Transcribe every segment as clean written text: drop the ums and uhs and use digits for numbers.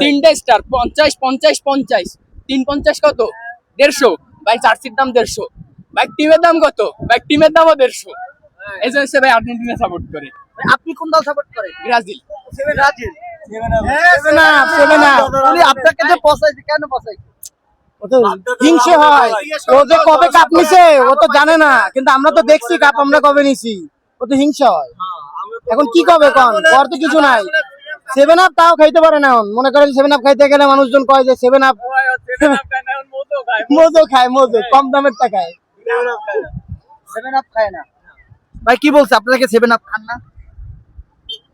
তিনটা স্টার 50 50 50 350 কত 150 ভাই জার্সির দাম 150 ভাই টিমের দাম কত ভাই টিমের দামও 150 এই জন্য সে ভাই আর্জেন্টিনা সাপোর্ট করে। আপনি কোন দল সাপোর্ট করেন? ব্রাজিল। ব্রাজিল। আপনাকে যে পছাইছে কেন পছাইছে? হিংসে হয়, ও যে কবে কাপ নিছে ও তো জানে না, কিন্তু আমরা তো দেখছি কাপ আমরা কবে নিছি, ও তো হিংসা হয়। এখন কি কবে কন, ওর তো কিছু নাই। 7 আপ তাও খাইতে পারে না। এখন মনে করেন 7 আপ খাইতে গেলে মানুষজন কয় যে 7 আপ মজো খায়, মজো কম দামের টাকায় 7 আপ খায় না। ভাই কি বলছে আপনাকে 7 আপ খান না?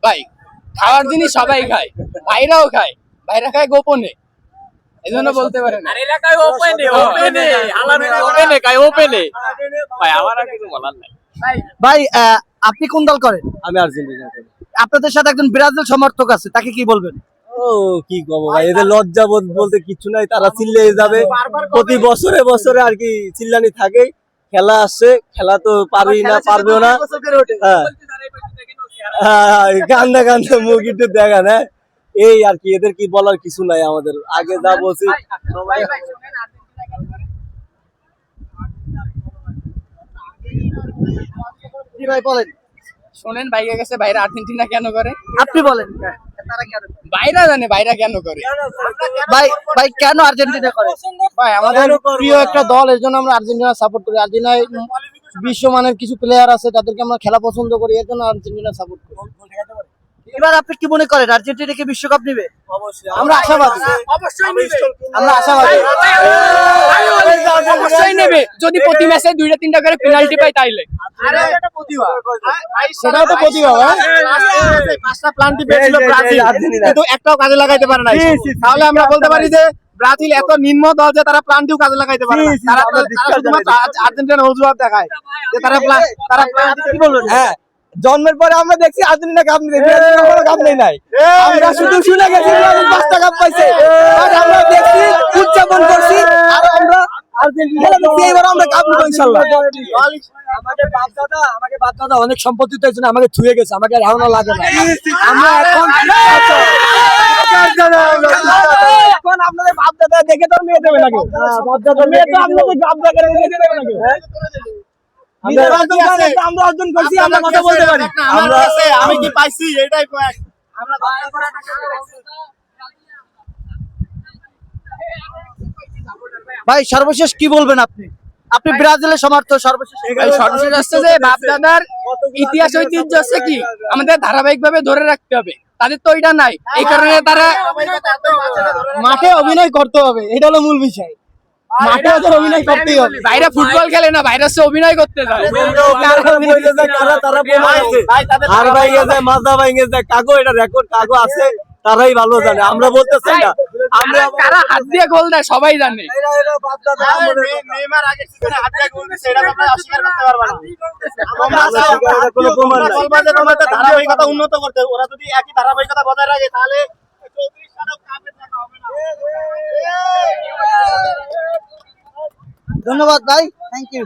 ভাই খাওয়ার জিনিস সবাই খায়, ভাইরাও খায়, ভাইরা খায় গোপনে, এই জন্য বলতে পারেন। আর এলাকায় ওপেনে ওপেনে আলাদা ওপেনে খায় ওপেনে ভাই, আমার আর কিছু বলার নাই। ভাই আপনি কোন দল করেন? আমি আর্জেন্টিনা করি। আপনাদের সাথে একজন ব্রাজিল সমর্থক আছে, তাকে কি বলবেন? ও কি কব ভাই, এদের লজ্জা বোধ বলতে কিছু নাই, তারা চিল্লিয়ে যাবে প্রতি বছরে বছরে আর কি চিল্লানি থাকে। খেলা আসছে, খেলা তো পারবি না, পারবেও না। কান্দা কান্দা মুখ একটু দেখা না, এই আর কি, এদের কি বলার কিছু নাই আমাদের। আগে যা বলছি ভাই বলেন। শোনেন ভাইয়ের কাছে, ভাইরা আর্জেন্টিনা কেন করে আপনি বলেন তারা কেন করে? ভাইরা জানে ভাইরা কেন করে। ভাই ভাই কেন আর্জেন্টিনা করে? ভাই আমাদের প্রিয় একটা দল, এর জন্য আমরা আর্জেন্টিনা সাপোর্ট করি। আর্জেন্টিনায় বিশ্বমানের কিছু প্লেয়ার আছে, তাদেরকে আমরা খেলা পছন্দ করি, এর জন্য আর্জেন্টিনা সাপোর্ট করি। এবার আপনি কি মনে করেন আর্জেন্টিনা কি বিশ্বকাপ নেবে? আমরা আশাবাদী, আমরা আশাবাদী। অবশ্যই নেবে, যদি প্রতি ম্যাচে 2-3টা করে পেনাল্টি পায় তাইলে। সেটাও তো প্রতিভা। 5টা প্লান্টি পেয়েছিল ব্রাজিল, কিন্তু একটাও কাজে লাগাইতে পারে না। তাহলে আমরা বলতে পারি যে ব্রাজিল এত নিম্ন দল যে তারা প্লান্টিও কাজে লাগাইতে পারে না। তারা শুধুমাত্র আর্জেন্টিনার অজুহাত দেখায় যে তারা প্লান্টি। কি বলবেন? হ্যাঁ, জন্মের পরে আমরা দেখছি আর্জেন্টিনা কাপ নিতে, ব্রাজিল কোনো কাপ নেই নাই। আমরা শুধু শুনে গেছি ব্রাজিল 5টা কাপ পাইছে, আর আমরা দেখছি, উদযাপন করছি, আর আমরা আর্জেন্টিনা দেখছি এবার আমরা কাপ নিব ইনশাআল্লাহ। আমাকে বাপ দাদা অনেক সম্পত্তি তো আছে, আমাকে ছুঁয়ে গেছে, আমাকে আর হারানো লাগে না। আমরা এখন আপনাদের বাপ দাদা দেখে তো মেয়ে দেবে নাকি? বাপ দাদা মেয়ে তো আপনাদের বাপ দাদা দেখে দেবে নাকি? আমরা অর্জন করছি, আমরা কথা বলতে পারি। আমি কি পাইছি এটাই ভাই সর্বশেষ কি বলবেন আপনি? আপনি ব্রাজিলের সমর্থক, সর্বশেষ সর্বশেষ হচ্ছে যে বাপ দাদার ইতিহাস ঐতিহ্য হচ্ছে কি আমাদের ধারাবাহিক ভাবে ধরে রাখতে হবে, তাদের তো ওইটা নাই, এই কারণে তারা মাঠে অভিনয় করতে হবে, এটা হলো মূল বিষয়। মাঠে ওদের অভিনয় করতেই হবে। বাইরে ফুটবল খেলে না, বাইরে হচ্ছে অভিনয় করতে যায়। আর ভাইয়ে যায়, মাজা ভাইয়ে যায়, কাগো এটা রেকর্ড কাগো আছে, তারাই ভালো জানে, আমরা বলতেছি না। আমরা কারা হাত দিয়ে গোল দেয় সবাই জানে। নেইমার আগের সিজনে হাত দিয়ে গোল দিছে, এটা আমরা অস্বীকার করতে পারবো না। কোনো প্রমাণ নাই। ধারাবাহিকতা উন্নত করতে, ওরা যদি একই ধারাবাহিকতা বজায় রাখে তাহলে 34 সালেও কাপের দেখা হবে না। ধন্যবাদ ভাই, থ্যাংক ইউ।